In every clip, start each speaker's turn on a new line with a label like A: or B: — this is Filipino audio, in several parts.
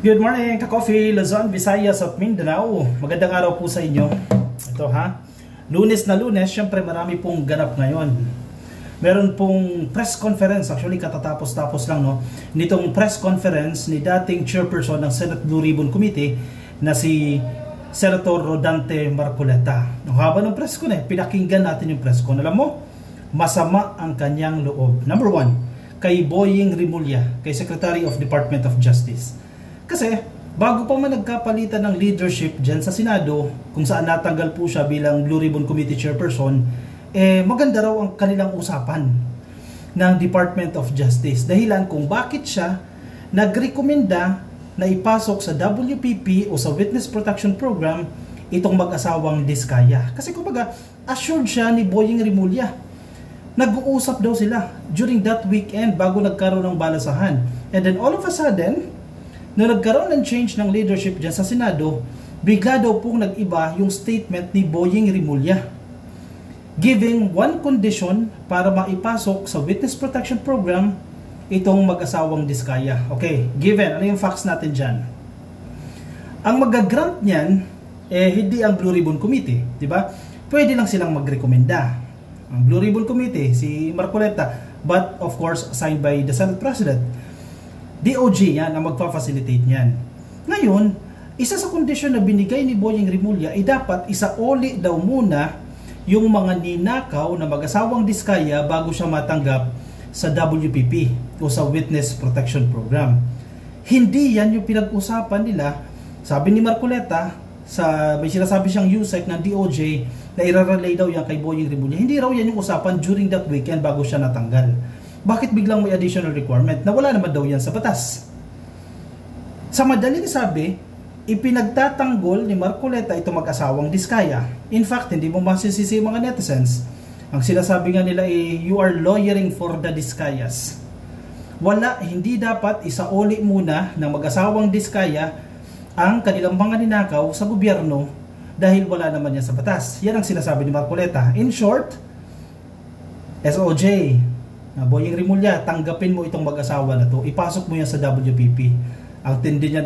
A: Good morning, ka-coffee, Luzon, Visayas at Mindanao. Magandang araw po sa inyo. Ito Lunes na Lunes, syempre marami pong ganap ngayon. Meron pong press conference, actually katatapos-tapos lang nitong press conference ni dating chairperson ng Senate Blue Ribbon Committee na si Senator Rodante Marcoleta. Ang haba ng press con pinakinggan natin yung press con. Alam mo, masama ang kanyang loob. Number one, kay Boying Rimulya, kay Secretary of Department of Justice. Kasi bago pa man nagkapalitan ng leadership dyan sa Senado, kung saan natanggal po siya bilang Blue Ribbon Committee Chairperson, maganda raw ang kanilang usapan ng Department of Justice. Dahilan kung bakit siya nagrekomenda na ipasok sa WPP o sa Witness Protection Program itong mag-asawang Diskaya. Kasi kumbaga, assured siya ni Boying Rimulya. Nag-uusap daw sila during that weekend bago nagkaroon ng balasahan. And then all of a sudden, nung nagkaroon ng change ng leadership dyan sa Senado, bigla daw pong nag-iba yung statement ni Boying Rimulya, giving one condition para maipasok sa Witness Protection Program itong mag-asawang Diskaya. Okay, given, ano yung facts natin dyan? Ang mag-grant niyan, hindi ang Blue Ribbon Committee, di ba? Pwede lang silang magrekomenda. Ang Blue Ribbon Committee, si Marcoleta, but of course, assigned by the Senate President. DOJ yan ang magpa-facilitate niyan. Ngayon, isa sa kondisyon na binigay ni Boying Rimulya ay dapat isaoli daw muna yung mga ninakaw na mag-asawang Diskaya bago siya matanggap sa WPP o sa Witness Protection Program. Hindi yan yung pinag-usapan nila. Sabi ni Marcoleta, may sinasabi siyang USEC ng DOJ na irarelay daw yan kay Boying Rimulya. Hindi raw yan yung usapan during that weekend bago siya natanggal. Bakit biglang may additional requirement na wala naman daw yan sa batas? Sa madaling sabi, ipinagtatanggol ni Marcoleta ito mag-asawang Diskaya. In fact, hindi mo masisisi mga netizens. Ang sinasabi nga nila ay, you are lawyering for the Diskayas. Hindi dapat isaoli muna ng mag-asawang Diskaya ang kanilang mga ninakaw sa gobyerno dahil wala naman yan sa batas. Yan ang sinasabi ni Marcoleta. In short, SOJ, Boying Rimulya, tanggapin mo itong mag-asawa na to, ipasok mo yan sa WPP. Ang tindi niyan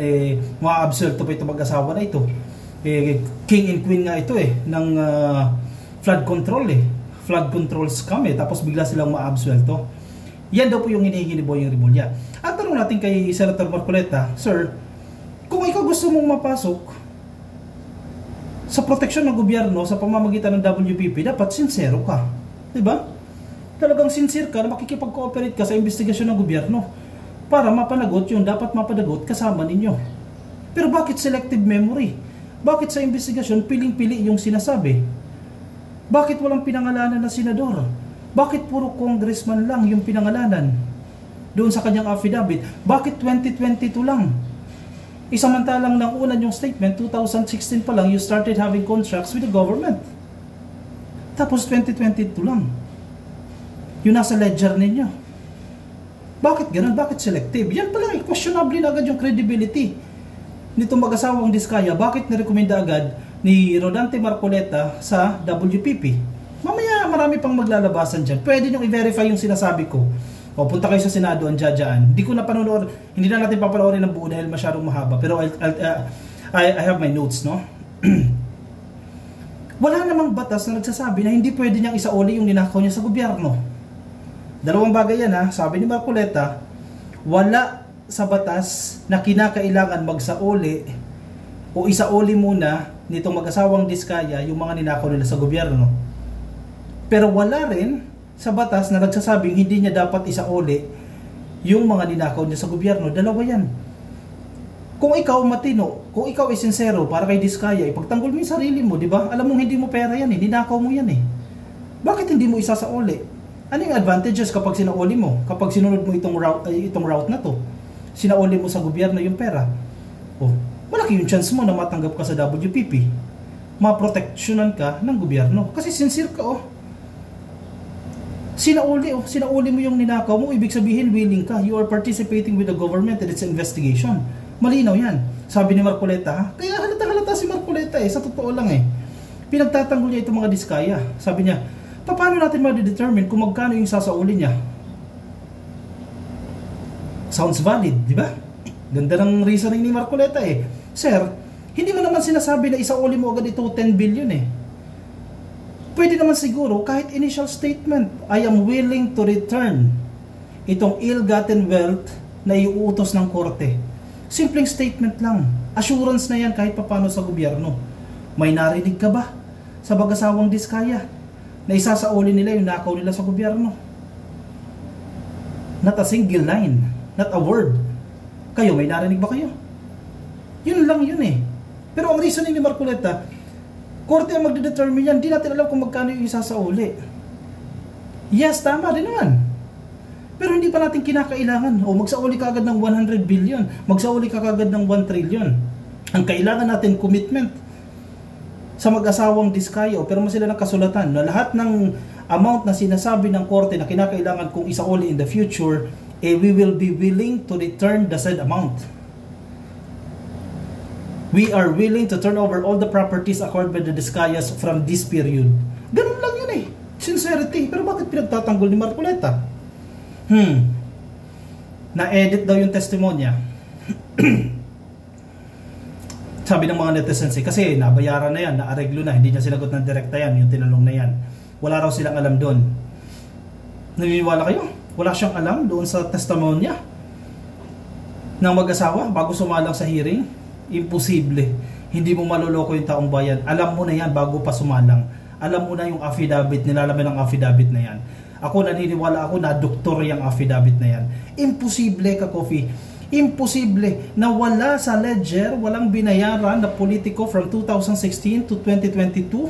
A: ma-absorb to pa itong mag-asawa na ito. King and queen nga ito ng flood control flood control scam tapos bigla silang ma-absorb to. Yan daw po yung hinihingi ni Boying Rimulya. At tanong natin kay Senator Marcoleta, Sir, kung ikaw gusto mong mapasok sa proteksyon ng gobyerno sa pamamagitan ng WPP, dapat sincero ka, diba? Talagang sincere ka na makikipag-cooperate ka sa investigasyon ng gobyerno para mapanagot yung dapat mapanagot kasama ninyo. Pero bakit selective memory? Bakit sa investigasyon piling-pili yung sinasabi? Bakit walang pinangalanan na senador? Bakit puro congressman lang yung pinangalanan doon sa kanyang affidavit? Bakit 2022 lang? Isamantalang nang una yung statement, 2016 pa lang you started having contracts with the government. Tapos 2022 lang yung nasa ledger ninyo. Bakit ganun? Bakit selective? Yan pala, questionable na agad yung credibility nitong mag-asawang Diskaya. Bakit nirekomenda agad ni Rodante Marcoleta sa WPP? Mamaya marami pang maglalabasan dyan. Pwede nyo i-verify yung sinasabi ko. O punta kayo sa Senado, ang dyan. Hindi ko na panonood, hindi na natin papanoorin ng buo dahil masyadong mahaba. Pero I have my notes, no? Wala namang batas na nagsasabi na hindi pwede niyang isauli yung ninakaw niya sa gobyerno. Dalawang bagay yan sabi ni Marcoleta, wala sa batas na kinakailangan magsauli o isauli muna nitong mag-asawang Diskaya yung mga ninakaw nila sa gobyerno. Pero wala rin sa batas na nagsasabing hindi niya dapat isauli yung mga ninakaw niya sa gobyerno. Dalawa yan. Kung ikaw matino, kung ikaw ay sincero para kay Diskaya, ipagtanggol mo yung sarili mo, di ba? Alam mong hindi mo pera yan ninakaw mo yan Bakit hindi mo isasauli? Ano yung advantages kapag sinauli mo? Kapag sinunod mo itong route na to, sinauli mo sa gobyerno yung pera. Malaki yung chance mo na matanggap ka sa WPP. Maproteksyonan ka ng gobyerno. Kasi sincere ka Sinauli mo yung ninakaw mo, ibig sabihin willing ka. You are participating with the government in its investigation. Malinaw yan. Sabi ni Marcoleta, kaya halata si Marcoleta sa totoo lang pinagtatanggol niya itong mga Diskaya. Sabi niya, paano natin ma-determine kung magkano yung sasauli niya? Sounds valid, di ba? Ganda ng reasoning ni Marcoleta eh. Sir, hindi mo naman sinasabi na isauli mo agad ito 10 billion eh. Pwede naman siguro kahit initial statement, I am willing to return itong ill-gotten wealth na iuutos ng korte. Simpleng statement lang. Assurance na yan kahit papano sa gobyerno. May narinig ka ba sa mag-asawang Diskaya na isasauli nila yung nakaw nila sa gobyerno? Not a single line, not a word. Kayo, may narinig ba kayo? Yun lang yun eh. Pero ang reasoning ni Marcoleta, korte ang magdedetermine yan, di natin alam kung magkano yung isasauli. Yes, tama din naman. Pero hindi pa natin kinakailangan. O magsauli ka agad ng 100 billion, magsauli ka agad ng 1 trillion. Ang kailangan natin commitment sa mag-asawang Diskaya, pero mo sila ng kasulatan na lahat ng amount na sinasabi ng korte na kinakailangan kung isauli in the future, we will be willing to return the said amount. We are willing to turn over all the properties acquired by the Diskayas from this period. Ganun lang yun eh. Sincerity. Pero bakit pinagtatanggol ni Marcoleta? Na-edit daw yung testimonya. Sabi ng mga netizens kasi nabayaran na yan, naareglo na, hindi niya sinagot ng direkta yan, yung tinanong na yan. Wala raw silang alam doon. Naniniwala kayo? Wala siyang alam doon sa testimonya ng mag-asawa bago sumalang sa hearing? Imposible. Hindi mo maloloko yung taong bayan. Alam mo na yan bago pa sumalang. Alam mo na yung affidavit, nilalaman ng affidavit na yan. Ako naniniwala ako na doktor yung affidavit na yan. Imposible ka, Coffee. Imposible na wala sa ledger, walang binayaran na politiko from 2016 to 2022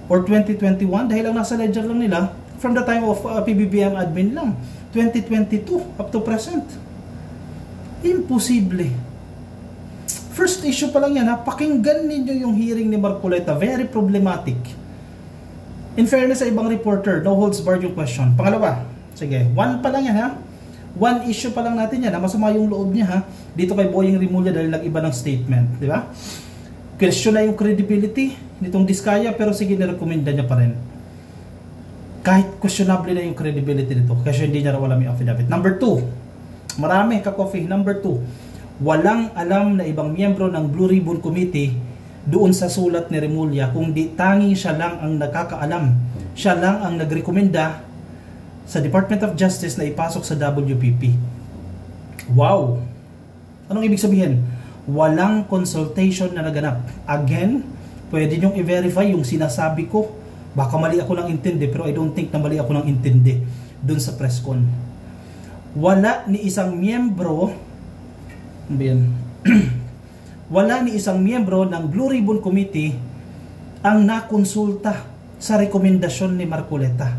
A: or 2021 dahil ang nasa ledger lang nila from the time of PBBM admin lang 2022 up to present. Imposible. First issue pa lang yan ha, pakinggan ninyo yung hearing ni Marcoleta, very problematic. In fairness sa ibang reporter, no holds barred yung question. Pangalawa, sige, one pa lang yan ha. One issue pa lang natin yan, na masama yung loob niya ha, dito kay Boying Rimulya dahil nag-iba ng statement, di ba? Question na yung credibility nitong Diskaya, pero sige, nirekomenda niya pa rin. Kahit questionable na yung credibility nito, kasi hindi niya raw alam yung affidavit. Number 2, marami ka-coffee. Number 2, walang alam na ibang miyembro ng Blue Ribbon Committee doon sa sulat ni Rimulya, kung di tanging siya lang ang nakakaalam, siya lang ang nagrekomenda sa Department of Justice na ipasok sa WPP. Wow! Anong ibig sabihin? Walang consultation na naganap. Again, pwede nyong i-verify yung sinasabi ko. Baka mali ako ng intindi, pero I don't think na mali ako ng intindi dun sa press con. Wala ni isang miyembro wala ni isang miyembro ng Blue Ribbon Committee ang nakonsulta sa rekomendasyon ni Marcoleta.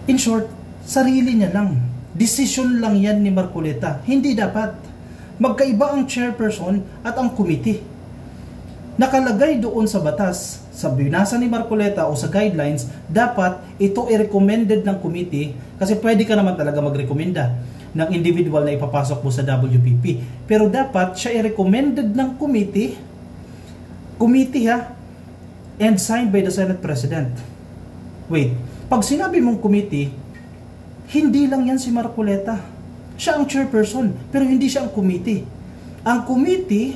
A: In short, sarili niya lang. Decision lang yan ni Marcoleta. Hindi dapat. Magkaiba ang chairperson at ang committee. Nakalagay doon sa batas, sa binasa ni Marcoleta o sa guidelines, dapat ito i-recommended ng committee kasi pwede ka naman talaga magrekomenda ng individual na ipapasok mo sa WPP. Pero dapat siya i-recommended ng committee ha, and signed by the Senate President. Wait. Pag sinabi mong committee, hindi lang yan si Marcoleta. Siya ang chairperson, pero hindi siya ang committee. Ang committee,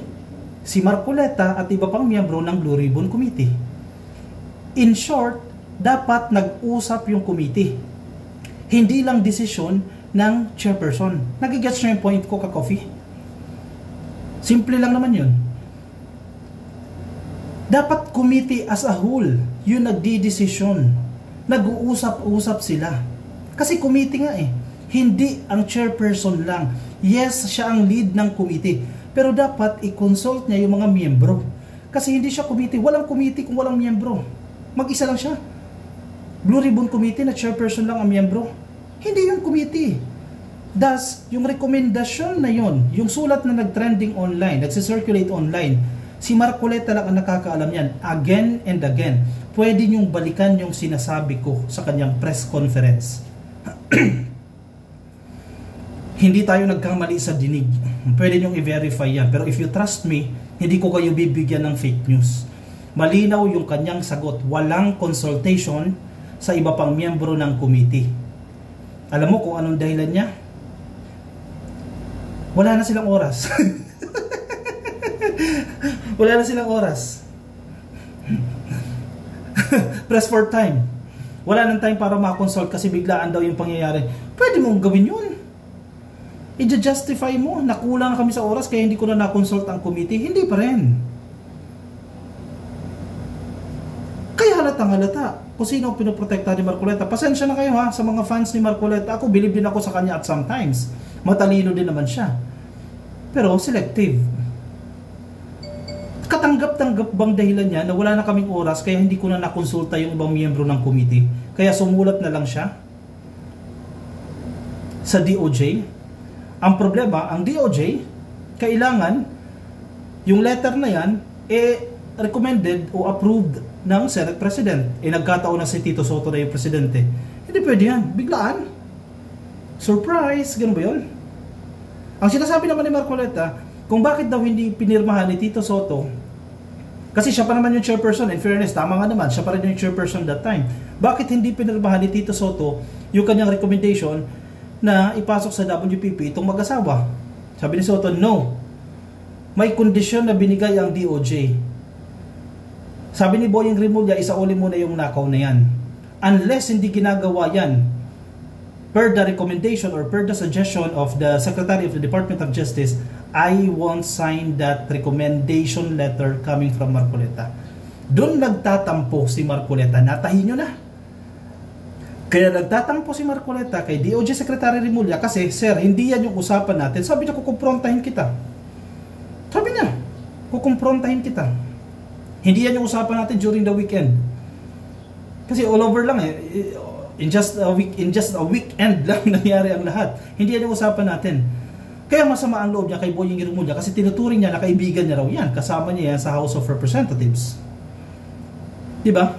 A: si Marcoleta at iba pang miyembro ng Blue Ribbon Committee. In short, dapat nag-usap yung committee. Hindi lang desisyon ng chairperson. Nagigets nyo yung point ko, ka-coffee? Simple lang naman yun. Dapat committee as a whole, yung nagdi-desisyon. Nag-uusap-usap sila. Kasi committee nga eh. Hindi ang chairperson lang. Yes, siya ang lead ng committee. Pero dapat i-consult niya yung mga miyembro. Kasi hindi siya committee. Walang committee kung walang miyembro. Mag-isa lang siya. Blue Ribbon Committee na chairperson lang ang miyembro. Hindi yung committee. Thus, yung rekomendasyon na yon, yung sulat na nag-trending online, nagsi-circulate online, si Marcoleta lang ang nakakaalam yan. Again and again. Pwede niyong balikan yung sinasabi ko sa kanyang press conference. Hindi tayo nagkamali sa dinig. Pwede niyong i-verify yan. Pero if you trust me, hindi ko kayo bibigyan ng fake news. Malinaw yung kanyang sagot. Walang consultation sa iba pang miyembro ng committee. Alam mo kung anong dahilan niya? Wala na silang oras. Wala na silang oras. Press for time. Wala nang time para makonsult kasi biglaan daw yung pangyayari. Pwede mong gawin yun. I-justify mo, nakulang na kami sa oras kaya hindi ko na na-consult ang committee. Hindi pa rin. Kaya halatang halata kung sino ang pinoprotekta ni Marcoleta. Pasensya na kayo ha, sa mga fans ni Marcoleta. Ako, believe din ako sa kanya at sometimes. Matalino din naman siya. Pero selective. Katanggap-tanggap bang dahilan niya na wala na kaming oras kaya hindi ko na nakonsulta yung ibang miyembro ng committee? Kaya sumulat na lang siya sa DOJ? Ang problema, ang DOJ, kailangan yung letter na yan, recommended o approved ng Senate President. Nagkataon na si Tito Soto na yung presidente. Hindi pwede yan. Biglaan. Surprise! Ganun ba yun? Ang sinasabi naman ni Marcoleta, kung bakit daw hindi pinirmahan ni Tito Soto, kasi siya pa naman yung chairperson, in fairness, tama nga naman, siya pa rin yung chairperson that time. Bakit hindi pinirmahan ni Tito Soto yung kanyang recommendation na ipasok sa WPP itong mag-asawa? Sabi ni Soto, no. May kondisyon na binigay ang DOJ. Sabi ni Boyeng Rimulya, isauli muna yung nakaw na yan. Unless hindi ginagawa yan per the recommendation or per the suggestion of the Secretary of the Department of Justice, I won't sign that recommendation letter coming from Marcoleta. Doon nagtatampo si Marcoleta. Natahin nyo na. Kaya nagtatampo si Marcoleta kay DOJ Secretary Rimulya kasi, sir, hindi yan yung usapan natin. Sabi niya, kukumprontahin kita. Sabi niya, kukumprontahin kita. Hindi yan yung usapan natin during the weekend. Kasi all over lang eh. In just a weekend lang nangyari ang lahat. Hindi yan yung usapan natin. Kaya masama ang loob niya kay Boyeng Rimulya kasi tinuturing niya na kaibigan niya raw yan. Kasama niya yan sa House of Representatives. Diba?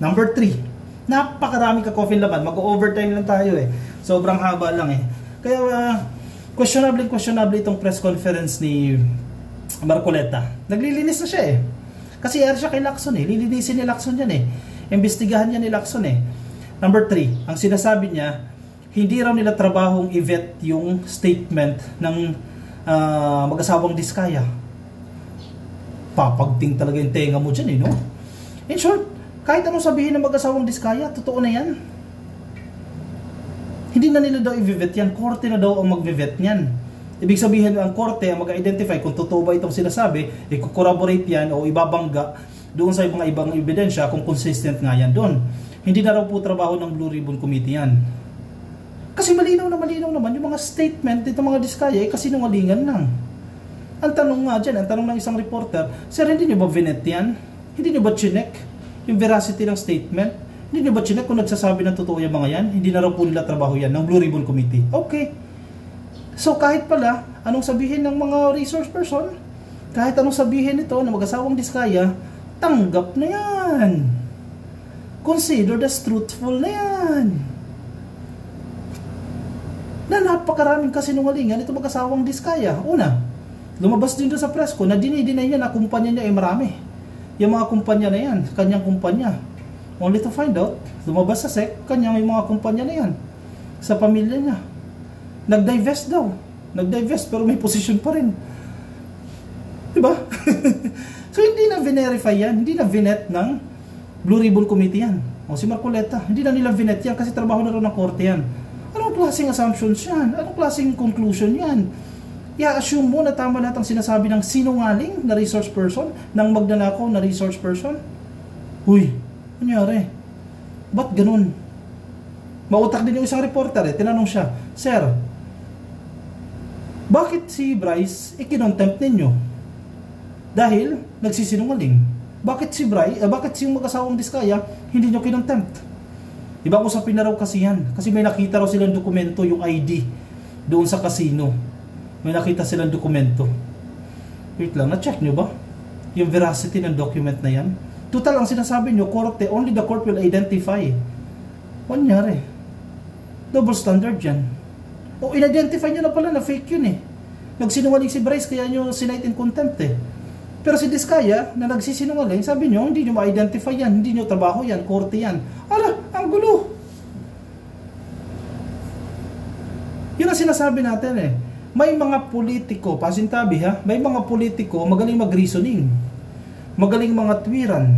A: Number 3. Napakarami ka coffin laman. Mag-overtime lang tayo eh. Sobrang haba lang eh. Kaya questionable itong press conference ni Marcoleta. Naglilinis na siya eh. Kasi siya kay Lacson eh. Lilinisin ni Lacson yan eh. Imbestigahan niya ni Lacson eh. Number 3. Ang sinasabi niya, hindi raw nila trabahong i-vet yung statement ng mag-asawang Diskaya. Papagting talaga yung tenga mo dyan eh, no? In short, kahit anong sabihin ng mag-asawang Diskaya, totoo na yan. Hindi na nila daw i-vet yan. Korte na daw ang mag-vet yan. Ibig sabihin, ang korte ang mag-identify kung totoo ba itong sinasabi, i-corroborate yan o ibabangga doon sa mga ibang ebidensya kung consistent nga yan doon. Hindi na raw po trabaho ng Blue Ribbon Committee yan. Kasi malinaw naman yung mga statement dito mga Diskaya kasi nungalingan lang. Ang tanong nga dyan, ang tanong ng isang reporter, sir, hindi nyo ba vinet yan? Hindi nyo ba chinek yung veracity ng statement? Hindi nyo ba chinek kung nagsasabi ng totoo yung mga yan? Hindi na raw po nila trabaho yan ng Blue Ribbon Committee. Okay. So kahit pala, anong sabihin ng mga resource person, kahit anong sabihin nito na mag-asawang Diskaya, tanggap na yan. Considered as truthful na yan. Na napakaraming kasinungalingan ito mag-asawang Diskaya. Una, lumabas din doon sa press ko na dinidinay niya na kumpanya niya ay marami. Yung mga kumpanya na yan, kanyang kumpanya. Only to find out, lumabas sa SEC, kanyang may mga kumpanya na yan. Sa pamilya niya. Nag-divest daw. Nag-divest pero may position pa rin. Diba? So hindi na verify yan. Hindi na vinet ng Blue Ribbon Committee yan. O si Marcoleta. Hindi na nila vinet yan kasi trabaho na rin ng korte yan. Anong klaseng assumptions yan? Anong klaseng conclusion yan? I-assume mo na tama lahat ang sinasabi ng sinungaling na resource person, ng magnanakaw na resource person? Uy, nangyari? Ba't ganun? Mautak din yung isang reporter eh. Tinanong siya, sir, bakit si Bryce ikinontempt ninyo? Dahil nagsisinungaling. Bakit si Bryce, bakit si mag-asawang Diskaya hindi nyo kinontempt? Ibang usapin na raw kasi yan. Kasi may nakita raw silang dokumento, yung ID doon sa casino. May nakita silang dokumento. Wait lang, na-check nyo ba? Yung veracity ng document na yan? Total, ang sinasabi nyo, korte, only the court will identify. Kunyari, double standard yan. O in-identify nyo na pala na fake yun eh. Nagsinungaling si Bryce kaya nyo sinight in contempt eh. Pero si Diskaya na nagsisinungaling, sabi nyo, hindi nyo ma-identify yan, hindi nyo trabaho yan, korte yan. Ala, ang gulo. Yun ang sinasabi natin eh. May mga politiko, pasintabi ha, may mga politiko magaling mag-reasoning, magaling mga tuwiran,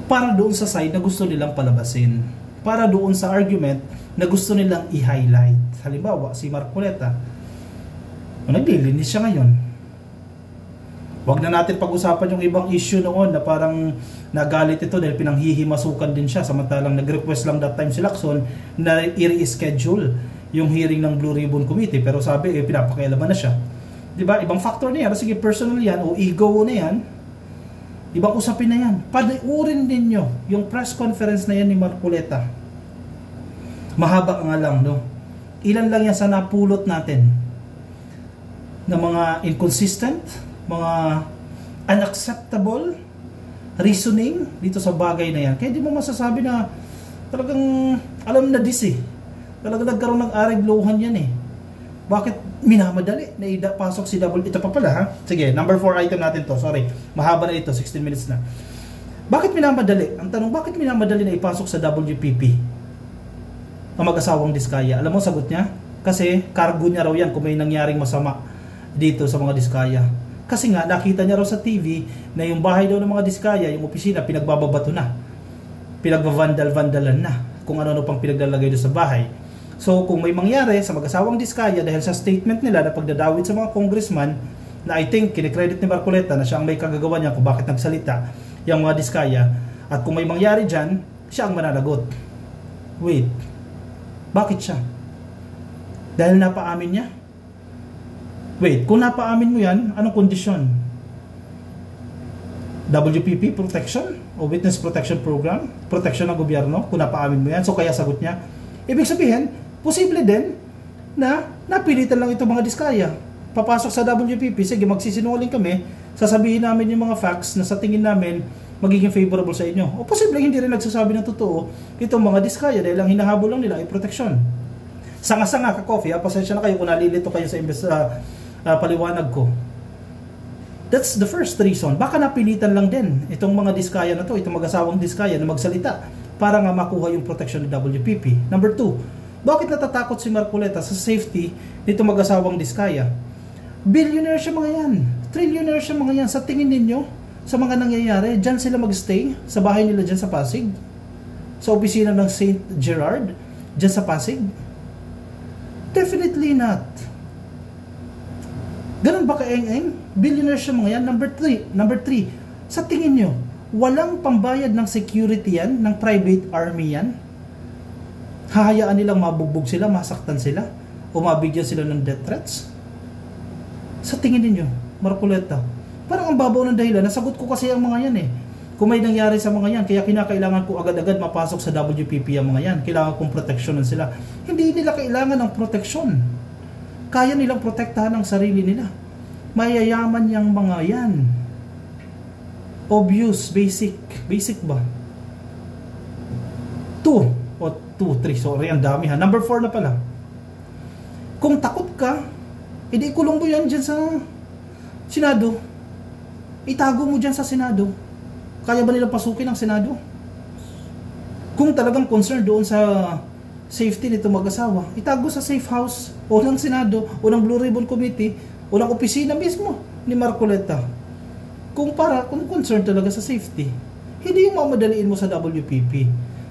A: para doon sa side na gusto nilang palabasin, para doon sa argument na gusto nilang i-highlight. Halimbawa, si Marcoleta, naglilinis siya ngayon. Huwag na natin pag-usapan yung ibang issue noon na parang nagalit ito dahil pinanghihimasukan din siya, samantalang nag-request lang that time si Lacson na i-reschedule yung hearing ng Blue Ribbon Committee, pero sabi pinapakialaman na siya. Diba? Ibang factor na yan, sige personal yan o ego na yan, ibang usapin na yan. Panoorin ninyo yung press conference na yan ni Marcoleta. Mahaba nga lang, no? Ilan lang yan sa napulot natin na mga inconsistent, mga unacceptable reasoning dito sa bagay na yan. Kaya di mo masasabi na talagang alam na this eh. Talagang nagkaroon ng ariglohan yan eh. Bakit minamadali na ipasok si double? Ito pa pala ha. Sige, number 4 item natin to. Sorry, mahaba na ito, 16 minutes na. Bakit minamadali? Ang tanong, bakit minamadali na ipasok sa WPP ang mag-asawang Diskaya? Alam mo sagot niya? Kasi cargo niya raw yan kung may nangyaring masama dito sa mga Diskaya. Kasi nga, nakita niya raw sa TV na yung bahay daw ng mga Diskaya, yung opisina, pinagbababato na. Pinagvavandal-vandalan na. Kung ano-ano pang pinaglalagay doon sa bahay. So, kung may mangyari sa mag-asawang Diskaya dahil sa statement nila na pagdadawit sa mga congressman, na I think, kinikredit ni Marcoleta na siya ang may kagagawa niya kung bakit nagsalita yung mga Diskaya. At kung may mangyari dyan, siya ang mananagot. Wait, bakit siya? Dahil napaamin niya? Wait, kung napaamin mo yan, anong kondisyon? WPP protection o Witness Protection Program? Protection ng gobyerno kung napaamin mo yan. So kaya sagot niya. Ibig sabihin, posible din na napilitan lang itong mga Diskaya. Papasok sa WPP, sige magsisinungaling kami, sasabihin namin yung mga facts na sa tingin namin magiging favorable sa inyo. O posible hindi rin nagsasabi ng totoo itong mga Diskaya dahil ang hinahabol lang nila ay protection. Sanga-sanga ka coffee, pasensya na kayo kung nalilito kayo sa paliwanag ko. That's the first reason. Baka napilitan lang din itong mga Diskaya na to, itong mag-asawang Diskaya na magsalita para nga makuha yung protection ng WPP. Number 2, bakit natatakot si Marcoleta sa safety nito mag-asawang Diskaya? Billionaire siya mga yan. Trillionaire siya mga yan. Sa tingin ninyo, sa mga nangyayari, dyan sila magstay sa bahay nila dyan sa Pasig? Sa opisina ng St. Gerard dyan sa Pasig? Definitely not. Ganun ba kaeng-eng? Billionaire siya mga yan. Number 3, sa tingin nyo, walang pambayad ng security yan, ng private army yan? Hahayaan nilang mabugbog sila, masaktan sila, o mabigyan sila ng death threats? Sa tingin niyo, Marcoleta, parang ang babaw ng dahilan. Nasagot ko kasi ang mga yan eh. Kung may nangyari sa mga yan, kaya kinakailangan ko agad-agad mapasok sa WPP ang mga yan. Kailangan kong proteksyonan sila. Hindi nila kailangan ng proteksyon. Kaya nilang protektahan ang sarili nila. Mayayaman yung mga yan. Obvious, basic. Basic ba? 2, 3, sorry, ang dami ha. Number 4 na pala. Kung takot ka, hindi kulong mo yan dyan sa Senado. Itago mo dyan sa Senado. Kaya ba nila pasukin ang Senado? Kung talagang concerned doon sa safety nito mag-asawa, itago sa safe house o ng Senado o ng Blue Ribbon Committee o ng opisina mismo ni Marcoleta. Kung concerned talaga sa safety, hindi yung mamadaliin mo sa WPP.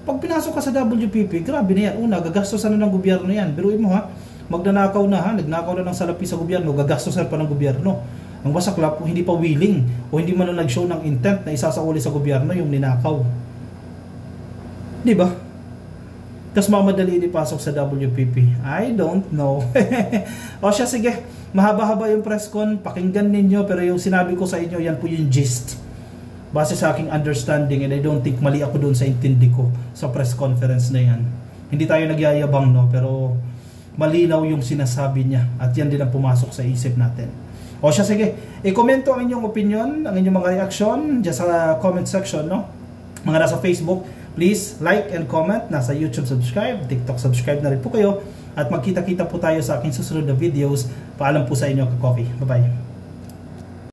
A: Pag pinasok ka sa WPP, grabe na yan. Una, gagastosan na ng gobyerno yan. Biruin mo ha, magnanakaw na ha, nagnakaw na ng salapi sa gobyerno, gagastosan pa ng gobyerno. Ang masaklap, kung hindi pa willing o hindi man nag-show ng intent na isasauli sa gobyerno yung ninakaw. Diba? Tapos mamadali ipasok sa WPP. I don't know. O siya, sige. Mahaba-haba yung press con. Pakinggan ninyo. Pero yung sinabi ko sa inyo, yan po yung gist. Base sa aking understanding. And I don't think mali ako doon sa intindi ko sa press conference na yan. Hindi tayo nagyayabang, no? Pero malinaw yung sinasabi niya. At yan din ang pumasok sa isip natin. O siya, sige. I-komento ang inyong opinion, ang inyong mga reaction dyan sa comment section, no? Mga nasa Facebook, please like and comment. Nasa YouTube subscribe, TikTok subscribe na rin po kayo. At magkita-kita po tayo sa aking susunod na videos. Paalam po sa inyo, ka-coffee. Bye-bye.